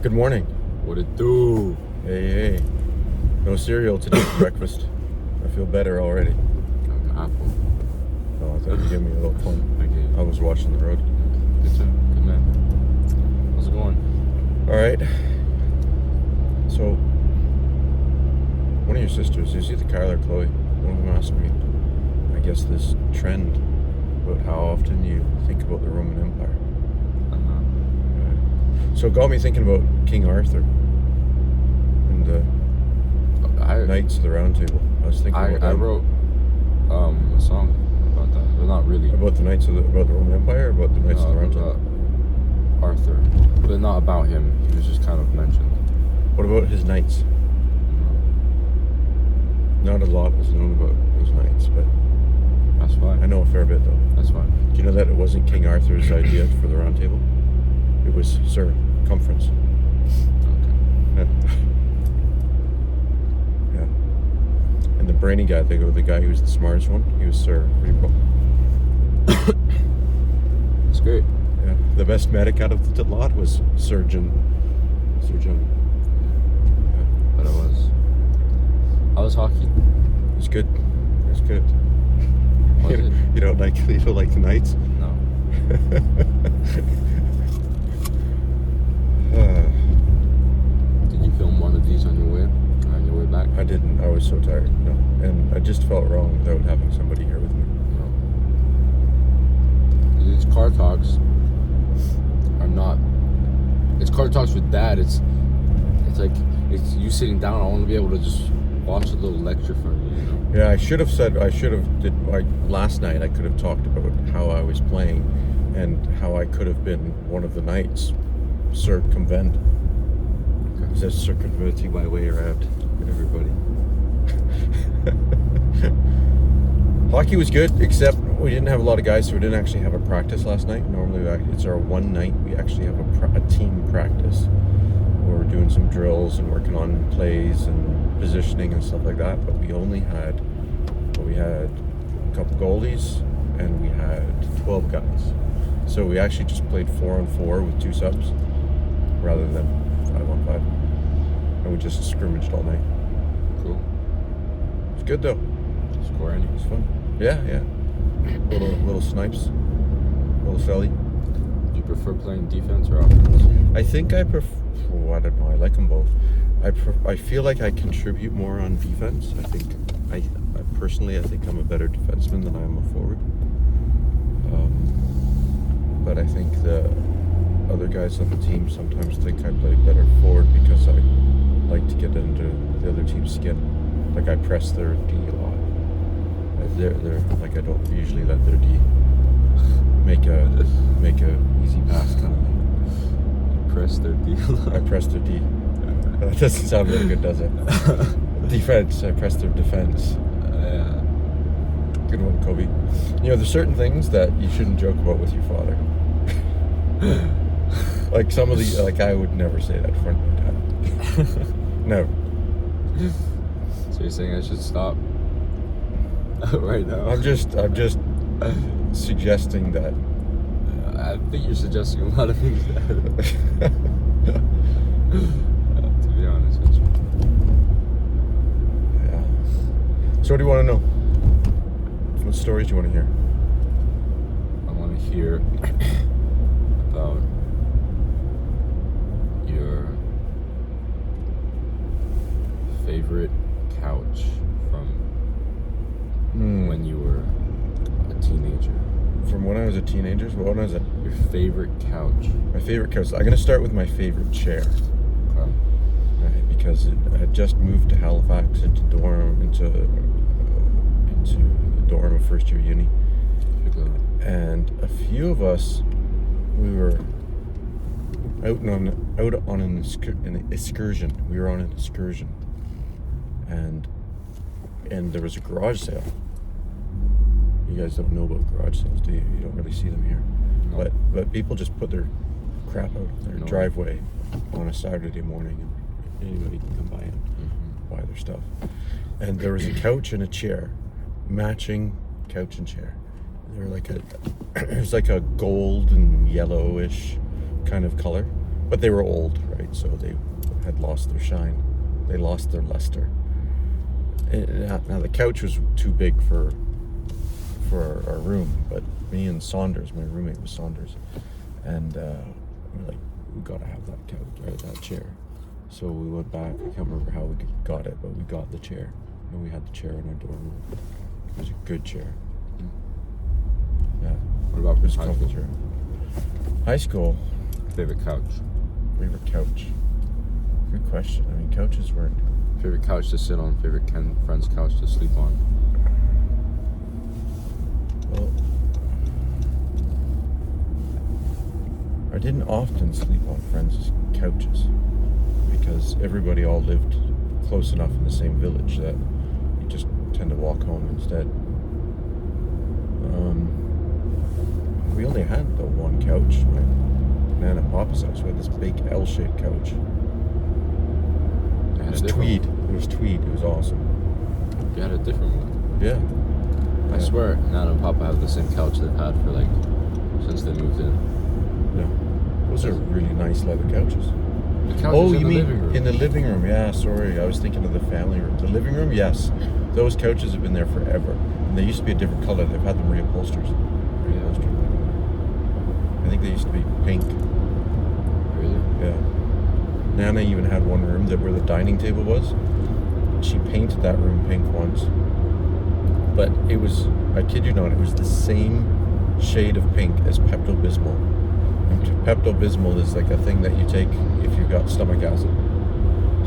Good morning. What it do? Hey. No cereal today for breakfast. I feel better already. An apple. Oh, I thought you gave me a little fun. Okay. I was watching the road. Good job. Good man. How's it going? All right. So, one of your sisters, is either Kyle or Chloe, one of them asked me, I guess, this trend about how often you think about the Roman Empire. So it got me thinking about King Arthur and the Knights of the Round Table. I was thinking about I wrote a song about that, but not really. About the about the Roman Empire, or about the Knights of the Round Table? Arthur, but not about him. He was just kind of mentioned. What about his knights? Not a lot is known about his knights, but that's fine. I know a fair bit though. That's fine. Do you know that it wasn't King Arthur's idea for the Round Table? It was circumference. Okay. Yeah. And the brainy guy, the guy who was the smartest one, he was Sir. Pretty cool. That's great. Yeah. The best medic out of the lot was Surgeon. Yeah. But how was hockey? It was good. It was good. Was it? You don't like the Knights? No. Did you film one of these on your way back? I didn't. I was so tired. No, and I just felt wrong without having somebody here with me. No. These car talks are not. It's car talks with Dad. It's like it's you sitting down. I want to be able to just watch a little lecture from you. You know? Yeah, last night I could have talked about how I was playing and how I could have been one of the knights. Circumvent. Okay. It says circumventing my way around everybody. Hockey was good, except we didn't have a lot of guys, so we didn't actually have a practice last night. Normally it's our one night we actually have a team practice where we're doing some drills and working on plays and positioning and stuff like that, but we had a couple goalies and we had 12 guys. So we actually just played 4-on-4 with 2 subs rather than 5-on-5. And we just scrimmaged all night. Cool. It was good though. Score any? It was fun. Yeah. Little snipes. Little felly. Do you prefer playing defense or offense? I think I prefer. I don't know. I like them both. I feel like I contribute more on defense. I think I personally think I'm a better defenseman than I am a forward. But I think the other guys on the team sometimes think I play better forward because I like to get into the other team's skin. Like I press their D a lot. They're like I don't usually let their D make a easy pass kind of thing. Press their D. I press their D. That doesn't sound very good, does it? Defense. I press their defense. Yeah. Good one, Coby. You know, there's certain things that you shouldn't joke about with your father. Like some of the, like I would never say that in front of my dad. Never. So you're saying I should stop right now? I'm just suggesting that. I think you're suggesting a lot of things, Dad. To be honest with you. Yeah. So what do you want to know? What stories do you want to hear? I want to hear about your favorite couch from when you were a teenager. From when I was a teenager? What was it? Your favorite couch. My favorite couch. I'm going to start with my favorite chair. Okay. Right, because I had just moved to Halifax into the dorm of first year uni. And a few of us, we were out on an excursion. We were on an excursion. And there was a garage sale. You guys don't know about garage sales, do you? You don't really see them here. No. But people just put their crap out in their driveway on a Saturday morning, and anybody can come by and buy their stuff. And there was a couch and a chair, matching couch and chair. They were like it was like a gold and yellowish kind of color, but they were old, right? So they had lost their shine. They lost their luster. Now the couch was too big for our room, but me and Saunders, my roommate was Saunders, and we're like, we gotta have that couch or that chair. So we went back. I can't remember how we got it, but we got the chair, and we had the chair in our dorm room. It was a good chair. Yeah. What about It was a high comfy school? chair. High school. Favorite couch? Favorite couch. Good question. I mean, couches weren't. Favorite couch to sit on? Favorite friend's couch to sleep on? Well, I didn't often sleep on friends' couches because everybody all lived close enough in the same village that you just tend to walk home instead. We only had the one couch. My Nana and Papa's house. We had this big L-shaped couch. It was tweed. It was tweed. It was awesome. You had a different one. Yeah. I swear, Nana and Papa have the same couch they've had for like since they moved in. Yeah. Those are really nice leather couches. The couch Oh, is in you the mean living room. in the living room? Yeah, sorry. I was thinking of the family room. The living room, yes. Those couches have been there forever. And they used to be a different color. They've had them reupholstered. I think they used to be pink. Really? Yeah. Nana even had one room where the dining table was. She painted that room pink once. But it was, I kid you not, it was the same shade of pink as Pepto-Bismol. And Pepto-Bismol is like a thing that you take if you've got stomach acid.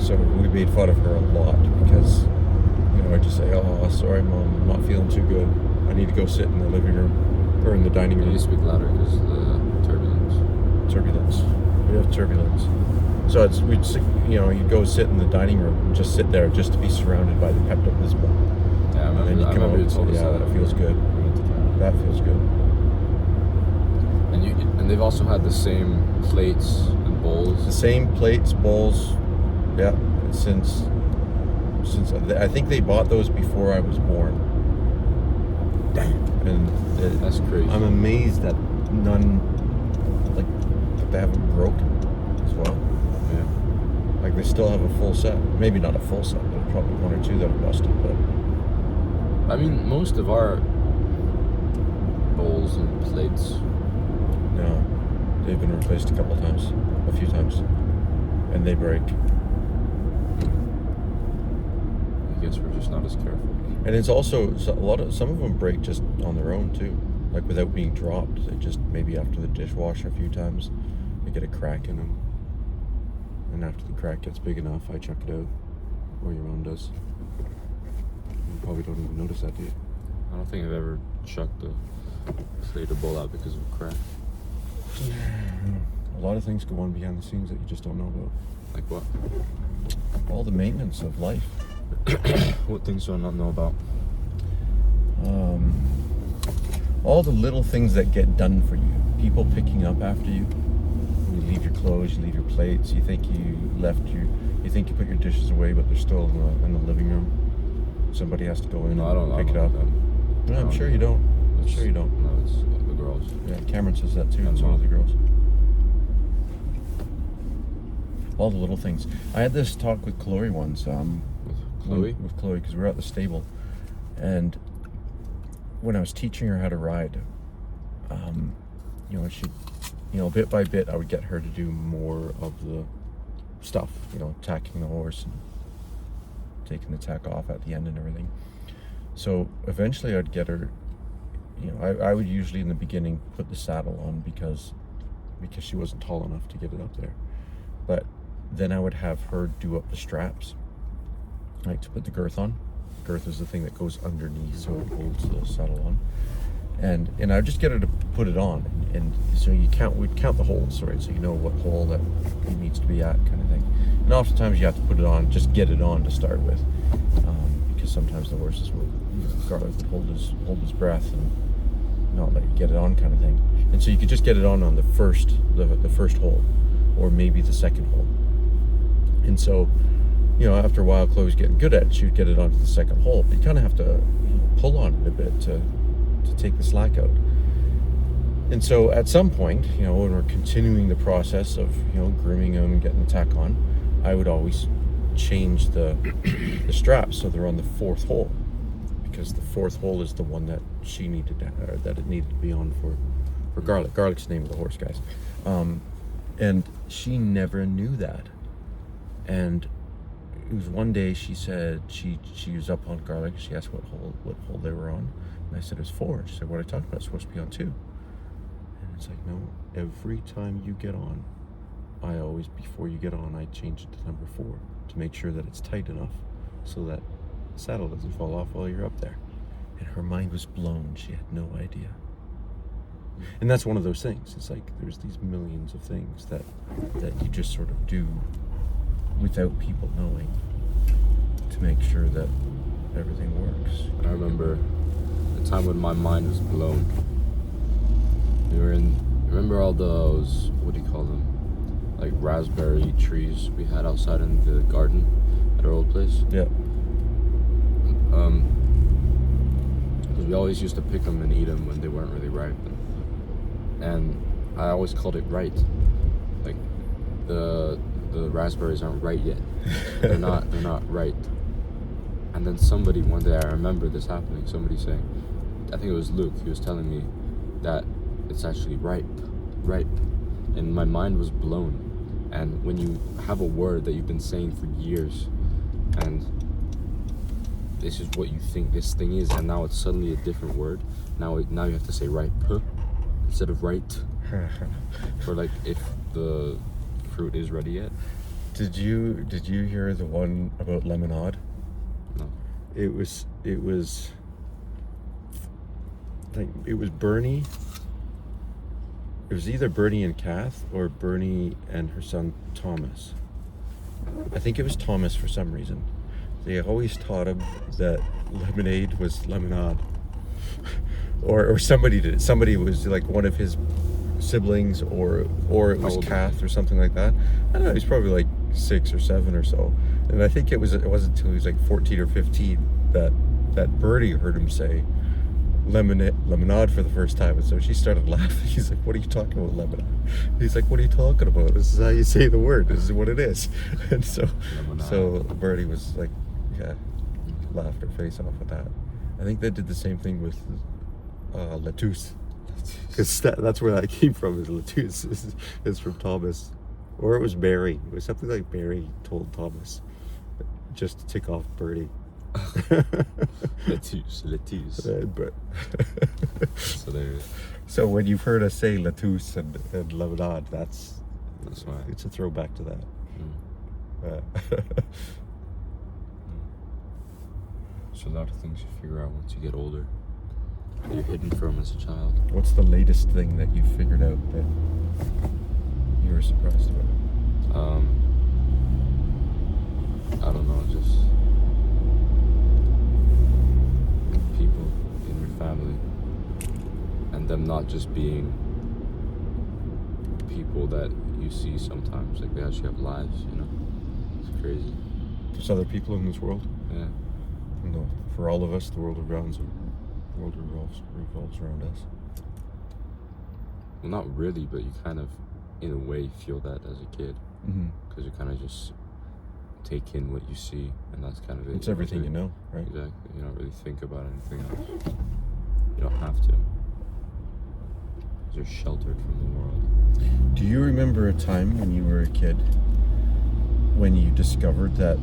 So we made fun of her a lot because, I'd just say, oh, sorry, Mom, I'm not feeling too good. I need to go sit in the living room or in the dining room. You speak louder because of the Turbulence. We have turbulence. So you'd go sit in the dining room and just sit there just to be surrounded by the Pepto-Bismol. Yeah, I remember. And then you come out and say, yeah, that feels good. That feels good. And they've also had the same plates and bowls. The same plates, bowls, yeah, since I think they bought those before I was born. And That's crazy. I'm amazed that none, that they haven't broken as well. Yeah. Like they still have a full set. Maybe not a full set, but probably one or two that are busted. But I mean, most of our bowls and plates. no, they've been replaced a few times, and they break. I guess we're just not as careful. And it's also some of them break just on their own too, like without being dropped. They just maybe after the dishwasher a few times, they get a crack in them, and after the crack gets big enough, I chuck it out, or your mom does. You probably don't even notice that, do you? I don't think I've ever chucked a plate or bowl out because of a crack. A lot of things go on behind the scenes that you just don't know about. Like what? All the maintenance of life. What things do I not know about? All the little things that get done for you. People picking up after you. You leave your clothes, you leave your plates. You think you put your dishes away, but they're still in the living room. Somebody has to go in and pick it up. No, I'm sure you don't. I'm sure you don't. No, it's the girls. Yeah, Cameron says that too. It's one of the girls. All the little things. I had this talk with Chloe once. Chloe? With Chloe, because we were at the stable, and when I was teaching her how to ride, bit by bit, I would get her to do more of the stuff, tacking the horse and taking the tack off at the end and everything. So eventually I'd get her, I would usually in the beginning put the saddle on because she wasn't tall enough to get it up there. But then I would have her do up the straps, like to put the girth on. Girth is the thing that goes underneath so it holds the saddle on. And I would just get her to put it on, and so we'd count the holes, right? So you know what hole that it needs to be at, kind of thing. And oftentimes you have to put it on, just get it on to start with, because sometimes the horses will hold his breath and not let you get it on, kind of thing. And so you could just get it on the first hole, or maybe the second hole. And so, after a while, Chloe's getting good at it. She would get it onto the second hole, but you kind of have to pull on it a bit to take the slack out. And so at some point, when we're continuing the process of, grooming them and getting the tack on, I would always change the straps so they're on the fourth hole, because the fourth hole is the one that she needed to, or that it needed to be on for Garlic. Garlic's the name of the horse, guys. And she never knew that. And it was one day she said she was up on Garlic. She asked what hole they were on, and I said it was 4. She said, "What I talked about? It's supposed to be on 2." It's like, no, every time you get on, I always, before you get on, I change it to number 4 to make sure that it's tight enough so that the saddle doesn't fall off while you're up there. And her mind was blown. She had no idea. And that's one of those things. It's like there's these millions of things that you just sort of do without people knowing to make sure that everything works. I remember the time when my mind was blown. We were remember all those, what do you call them? Like raspberry trees we had outside in the garden at our old place? Yeah. Because we always used to pick them and eat them when they weren't really ripe. And I always called it right. Like the raspberries aren't right yet. They're not right. And then somebody one day, I remember this happening, somebody saying, I think it was Luke, he was telling me that it's actually ripe. And my mind was blown. And when you have a word that you've been saying for years, and this is what you think this thing is, and now it's suddenly a different word. Now you have to say ripe instead of right. For like if the fruit is ready yet. Did you hear the one about lemonade? No. It was Bernie. It was either Bernie and Kath or Bernie and her son Thomas. I think it was Thomas for some reason. They always taught him that lemonade was lemonade. or somebody did it. Somebody was like one of his siblings, or it was Kath or something like that. I don't know, he's probably like 6 or 7 or so. And I think it wasn't until he was like 14 or 15 that Bertie heard him say lemonade for the first time, and so she started laughing. He's like, "What are you talking about, lemonade?" He's like, "What are you talking about? This is how you say the word. This is what it is." And so Bertie was like, laughed her face off at that. I think they did the same thing with Lettuce, because that's where that came from. Is Lettuce is from Thomas, or it was Barry. It was something like Barry told Thomas just to tick off Bertie. Lettuce. But So so when you've heard us say Lettuce and lemonade, that's why it's a throwback to that. So a lot of things you figure out once you get older that you're hidden from as a child. What's the latest thing that you figured out that you were surprised about? I don't know, just people in your family, and them not just being people that you see sometimes, like they actually have lives, It's crazy. There's other people in this world. Yeah. No, for all of us, the world revolves around us. Well, not really, but you kind of, in a way, feel that as a kid, because you kind of just take in what you see, and that's kind of it. It's everything you know, right? Exactly. You don't really think about anything else. You don't have to. You're sheltered from the world. Do you remember a time when you were a kid when you discovered that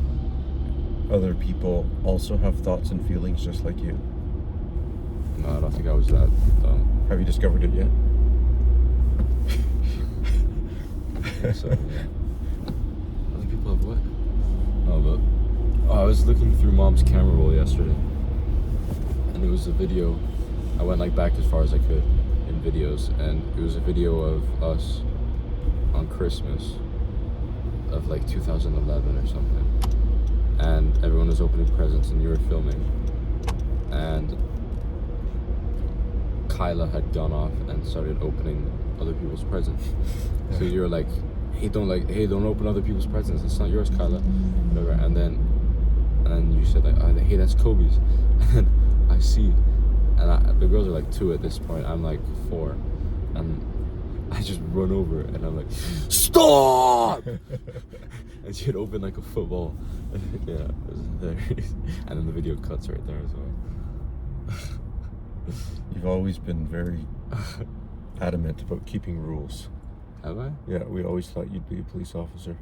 other people also have thoughts and feelings just like you? No, I don't think I was that dumb. Have you discovered it yet? I think so, yeah. Other people have what? I was looking through Mom's camera roll yesterday, and it was a video. I went like back as far as I could in videos, and it was a video of us on Christmas of like 2011 or something, and everyone was opening presents and you were filming, and Kyla had gone off and started opening other people's presents. So you were like, hey, don't open other people's presents. It's not yours, Kyla. Whatever. And then you said like, hey, that's Kobe's. And then I see, and the girls are like 2 at this point. I'm like 4, and I just run over and I'm like, stop! And she'd open like a football. Yeah, it was hilarious. And then the video cuts right there as well. You've always been very adamant about keeping rules. Have I? Yeah, we always thought you'd be a police officer.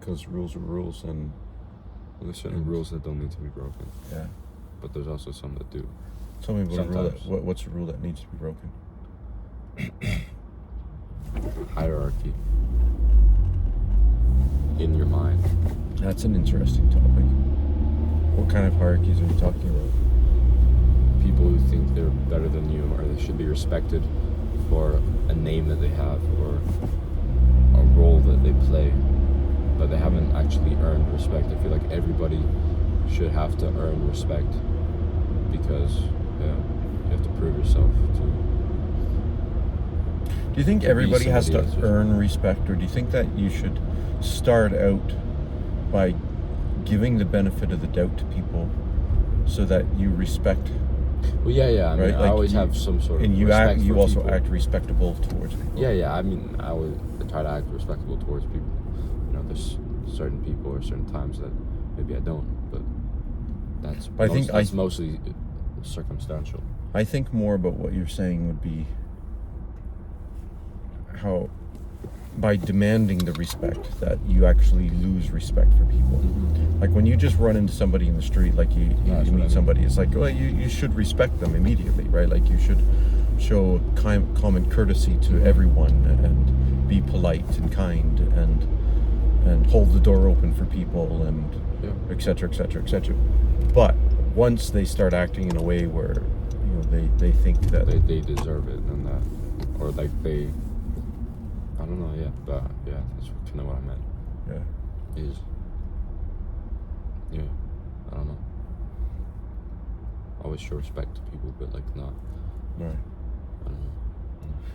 Because rules are rules, and Well, there's certain rules that don't need to be broken. Yeah. But there's also some that do. Tell me about a rule Sometimes. what's a rule that needs to be broken? Hierarchy. In your mind. That's an interesting topic. What kind of hierarchies are you talking about? People who think they're better than you, or they should be respected for a name that they have, or a role that they play, but they haven't actually earned respect. I feel like everybody should have to earn respect, because you have to prove yourself to. Do you think everybody has to somebody else. earn respect, or do you think that you should start out by giving the benefit of the doubt to people so that you respect? Well, yeah. I mean, right? I Like always you- have some sort of And you respect you for also people. act respectable towards people. Yeah. I mean, I would try to act respectable towards people. You know, there's certain people or certain times that maybe I don't, but that's that's mostly circumstantial. I think more about what you're saying would be how, by demanding the respect, that you actually lose respect for people. Like when you just run into somebody in the street, like you That's what I meet mean. somebody, it's like, well, you should respect them immediately, right? Like you should show common courtesy to everyone and be polite and kind and hold the door open for people and et cetera, et cetera, et cetera. But once they start acting in a way where they think that They deserve it, and that, or like they, I don't know, yeah, but yeah, that's kind of what I meant. yeah. Is, yeah, I don't know. Always show respect to people, but like not, Right. I don't know.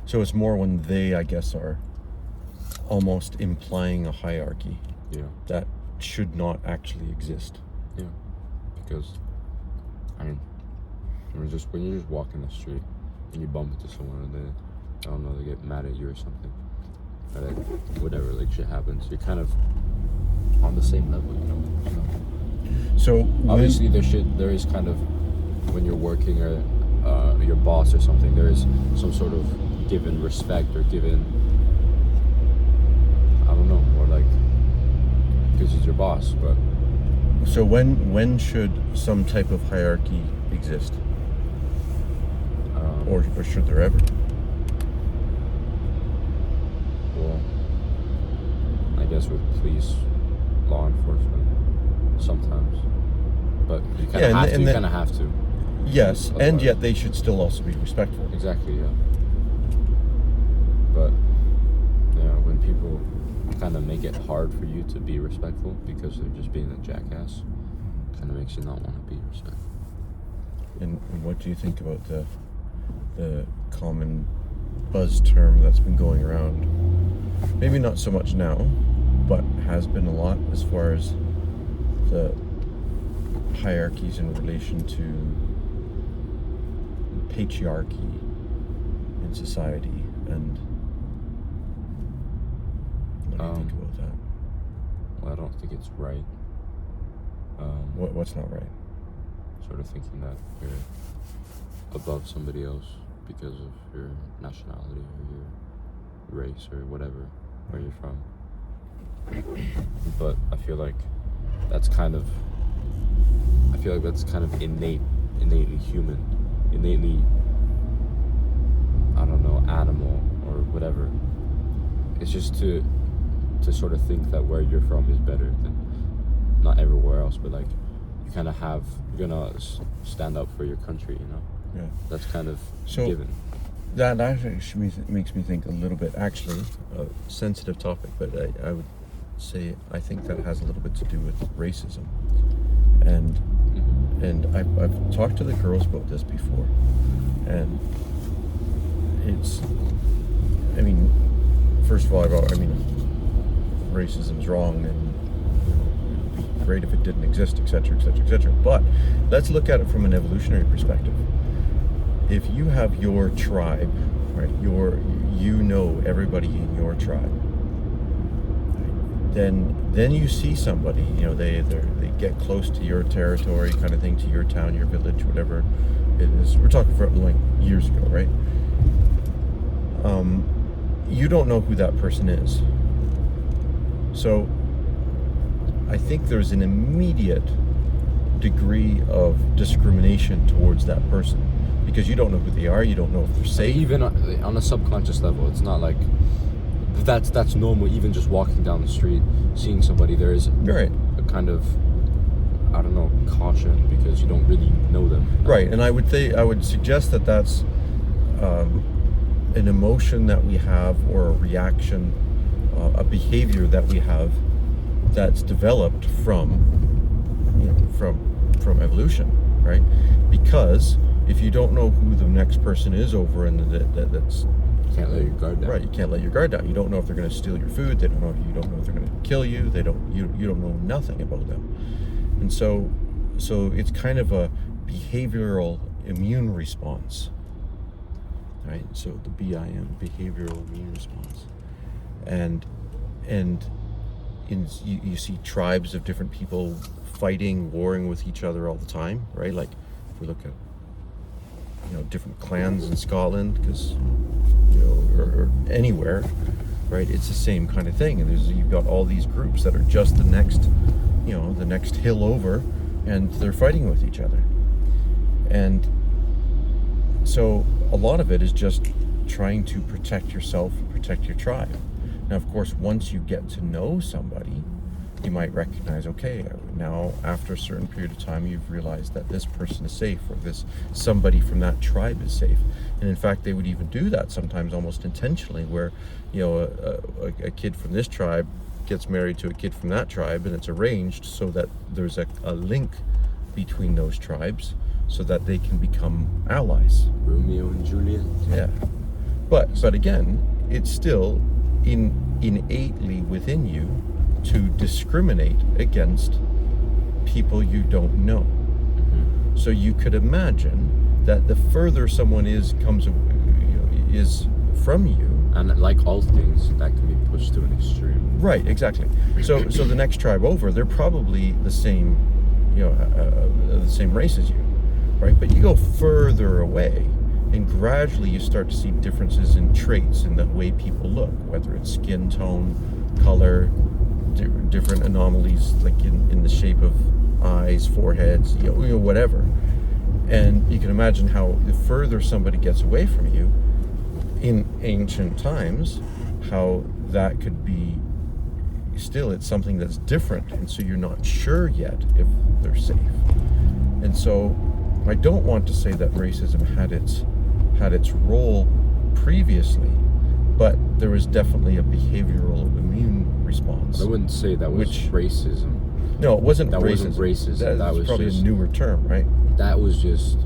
So it's more when they, I guess, are almost implying a hierarchy Yeah, that should not actually exist. yeah, because, I mean, when you're just walking the street and you bump into someone and they, I don't know, they get mad at you or something, or like whatever, like shit happens, you're kind of on the same level, you know. So Obviously, there is kind of, when you're working or your boss or something, there is some sort of given respect or given, I don't know, or like, because he's your boss, but So when should some type of hierarchy exist, or should there ever? well, I guess with police, law enforcement, sometimes, but you kind of Yeah, have and to. You then- kind of have to. Yes, and Otherwise- yet they should still also be respectful. Exactly, yeah. But yeah, when people kind of make it hard for you to be respectful because they're just being a jackass, kind of makes you not want to be respectful. And what do you think about the common buzz term that's been going around? Maybe not so much now, but has been a lot as far as the hierarchies in relation to patriarchy in society. And what do you think about that? Well, I don't think it's right. What's not right? Sort of thinking that you're above somebody else because of your nationality or your race or whatever, where you're from. But I feel like that's kind of innately human, innately, I don't know, animal or whatever. It's just to sort of think that where you're from is better than not everywhere else, but like you kind of you're gonna stand up for your country, you know. Yeah. That's kind of So- given. That actually makes me think a little bit, actually, a sensitive topic, but I would say I think that has a little bit to do with racism. And I've talked to the girls about this before, and it's, I mean, first of all, racism's wrong, and it'd be great if it didn't exist, etc., etc., etc. But let's look at it from an evolutionary perspective. if you have your tribe, right, everybody in your tribe, then you see somebody, they get close to your territory, kind of thing, to your town, your village, whatever it is. We're talking from like years ago, right? You don't know who that person is. So I think there's an immediate degree of discrimination towards that person because you don't know who they are, you don't know if they're safe. Even on a subconscious level, it's not like that's normal. Even just walking down the street, seeing somebody, there is right. a kind of, I don't know, caution because you don't really know them. Right, and I would suggest that that's an emotion that we have, or a reaction, a behavior that we have that's developed from evolution, right? Because if you don't know who the next person is over in that's you can't let your guard down. Right, you can't let your guard down. You don't know if they're going to steal your food. You don't know if they're going to kill you. You don't know nothing about them, and so it's kind of a behavioral immune response, right? So the BIM, behavioral immune response, and you see tribes of different people fighting, warring with each other all the time, right? Like if we look at different clans in Scotland, because or anywhere, right? It's the same kind of thing, and you've got all these groups that are just the next hill over, and they're fighting with each other, and so a lot of it is just trying to protect yourself, protect your tribe. Now, of course, once you get to know somebody, you might recognize, okay, now after a certain period of time, you've realized that this person is safe, or somebody from that tribe is safe. And in fact, they would even do that sometimes almost intentionally, where, a kid from this tribe gets married to a kid from that tribe, and it's arranged so that there's a link between those tribes so that they can become allies. Romeo and Juliet. Yeah. But again, it's still innately within you to discriminate against people you don't know. Mm-hmm. So you could imagine that the further someone is from you, and like all things, that can be pushed to an extreme. right? Exactly. So the next tribe over, they're probably the same, the same race as you, right? But you go further away, and gradually you start to see differences in traits in the way people look, whether it's skin tone, color, different anomalies like in the shape of eyes, foreheads, whatever. And you can imagine how the further somebody gets away from you in ancient times, how that could be still, it's something that's different, and so you're not sure yet if they're safe. And so I don't want to say that racism had its role previously, but there was definitely a behavioral immune response. I wouldn't say that was racism. No, it wasn't that racism. Wasn't racism. That was probably just a newer term, right? That was just,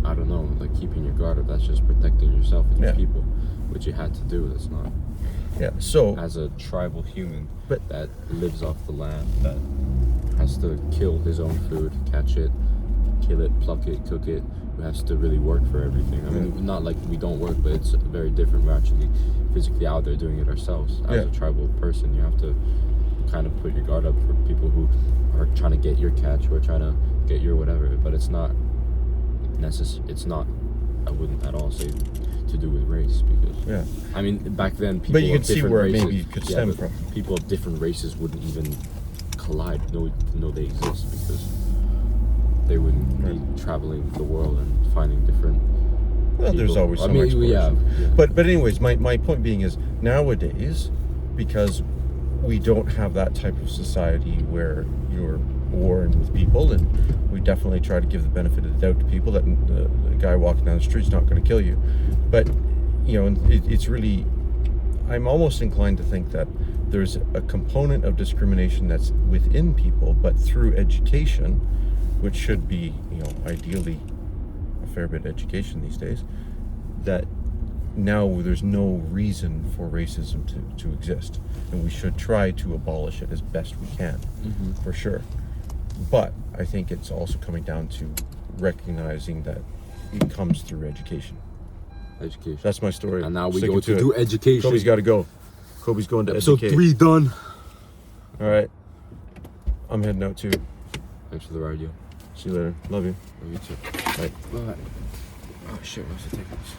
I don't know, like keeping your guard up. That's just protecting yourself and your people, which you had to do. That's not. Yeah. So as a tribal human that lives off the land, that has to kill his own food, catch it, kill it, pluck it, cook it, who has to really work for everything. I mean, not like we don't work, but it's very different. We're actually physically out there doing it ourselves. As a tribal person, you have to kind of put your guard up for people who are trying to get your catch, who are trying to get your whatever. But it's not necessary. It's not, I wouldn't at all say, to do with race, because I mean, back then people but you can of see different where races, maybe it could stem from. People of different races wouldn't even collide, know they exist, because they wouldn't be traveling the world and finding different people. There's always some exploration. But anyways, my point being is, nowadays, because we don't have that type of society where you're warring with people, and we definitely try to give the benefit of the doubt to people that the guy walking down the street's not going to kill you. But it's really, I'm almost inclined to think that there's a component of discrimination that's within people, but through education, which should be, ideally a fair bit of education these days, that now there's no reason for racism to exist, and we should try to abolish it as best we can, for sure. But I think it's also coming down to recognizing that it comes through education. Education. That's my story. And now we Sticking go to it. do education. Kobe's got to go. Kobe's going to Episode educate. 3 done. All right. I'm heading out too. Thanks for the ride, yo. See you later. Love you. Love you too. Bye. Bye. Oh shit, where's the tickets?